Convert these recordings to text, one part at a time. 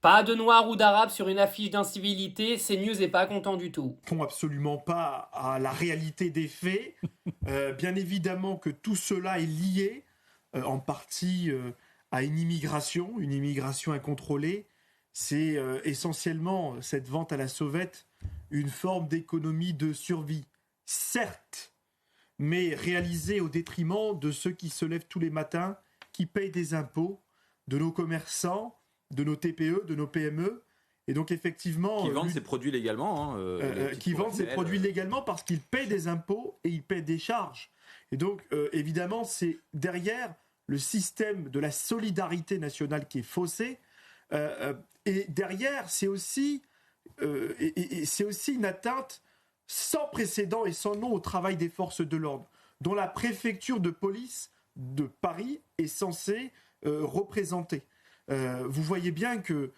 Pas de noir ou d'arabe sur une affiche d'incivilité, CNews est pas content du tout. Ne répond absolument pas à la réalité des faits. Bien évidemment que tout cela est lié en partie à une immigration incontrôlée. C'est essentiellement cette vente à la sauvette, une forme d'économie de survie, certes, mais réalisée au détriment de ceux qui se lèvent tous les matins, qui payent des impôts, de nos commerçants, de nos TPE, de nos PME. Et donc effectivement... Qui vendent ces produits légalement. qui vendent ces produits légalement parce qu'ils payent des impôts et ils payent des charges. Et donc évidemment, c'est derrière le système de la solidarité nationale qui est faussé. Et derrière, c'est aussi une atteinte sans précédent et sans nom au travail des forces de l'ordre, dont la préfecture de police de Paris est censée représenter. Vous voyez bien que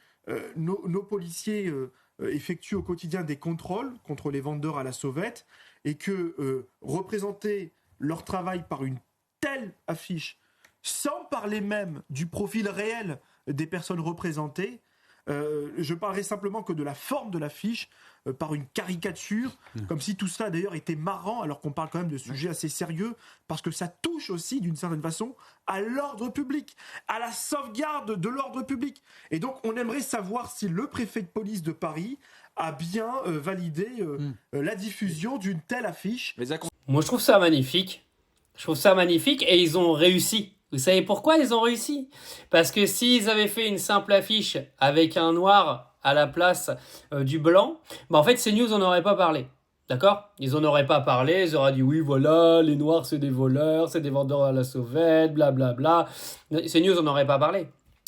nos policiers effectuent au quotidien des contrôles contre les vendeurs à la sauvette et que représenter leur travail par une telle affiche, sans parler même du profil réel des personnes représentées, je parlerai simplement que de la forme de l'affiche, par une caricature, comme si tout ça d'ailleurs était marrant, alors qu'on parle quand même de sujets assez sérieux, parce que ça touche aussi d'une certaine façon à l'ordre public, à la sauvegarde de l'ordre public. Et donc on aimerait savoir si le préfet de police de Paris a bien validé la diffusion d'une telle affiche. Moi, je trouve ça magnifique. Je trouve ça magnifique et ils ont réussi. Vous savez pourquoi ils ont réussi? Parce que s'ils avaient fait une simple affiche avec un noir à la place du blanc, bah en fait, CNews n'en aurait pas parlé. D'accord? Ils en auraient pas parlé, ils auraient dit oui, voilà, les noirs c'est des voleurs, c'est des vendeurs à la sauvette, blablabla. CNews n'en aurait pas parlé.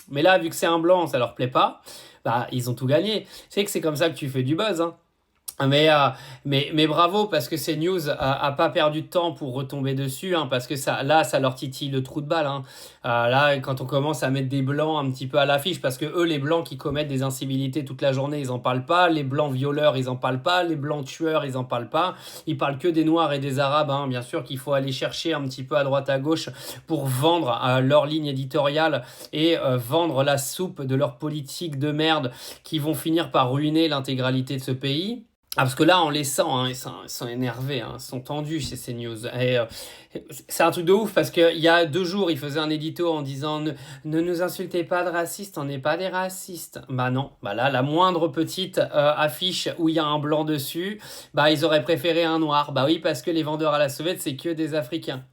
Mais là, vu que c'est un blanc, ça leur plaît pas, bah ils ont tout gagné. C'est que c'est comme ça que tu fais du buzz, hein. Mais bravo parce que CNews a pas perdu de temps pour retomber dessus, hein, parce que ça leur titille le trou de balle, hein. Là quand on commence à mettre des blancs un petit peu à l'affiche, parce que eux les blancs qui commettent des incivilités toute la journée ils en parlent pas, les blancs violeurs ils en parlent pas, les blancs tueurs ils en parlent pas, ils parlent que des noirs et des arabes, hein, bien sûr qu'il faut aller chercher un petit peu à droite à gauche pour vendre leur ligne éditoriale et vendre la soupe de leur politique de merde qui vont finir par ruiner l'intégralité de ce pays. Ah, parce que là, on les sent, hein, ils sont énervés, hein, ils sont tendus chez CNews. Et c'est un truc de ouf parce qu'il y a 2 jours, ils faisaient un édito en disant ne nous insultez pas de racistes, on n'est pas des racistes. Bah non, bah là, la moindre petite affiche où il y a un blanc dessus, bah ils auraient préféré un noir. Bah oui, parce que les vendeurs à la sauvette, c'est que des Africains.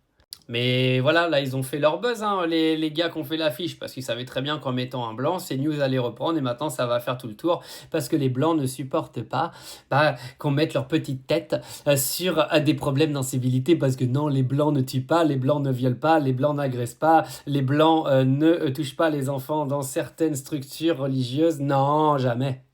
Mais voilà, là, ils ont fait leur buzz, hein, les gars qui ont fait l'affiche, parce qu'ils savaient très bien qu'en mettant un blanc, CNews allait reprendre, et maintenant, ça va faire tout le tour, parce que les blancs ne supportent pas qu'on mette leur petite tête sur des problèmes d'incivilité, parce que non, les blancs ne tuent pas, les blancs ne violent pas, les blancs n'agressent pas, les blancs ne touchent pas les enfants dans certaines structures religieuses, non, jamais.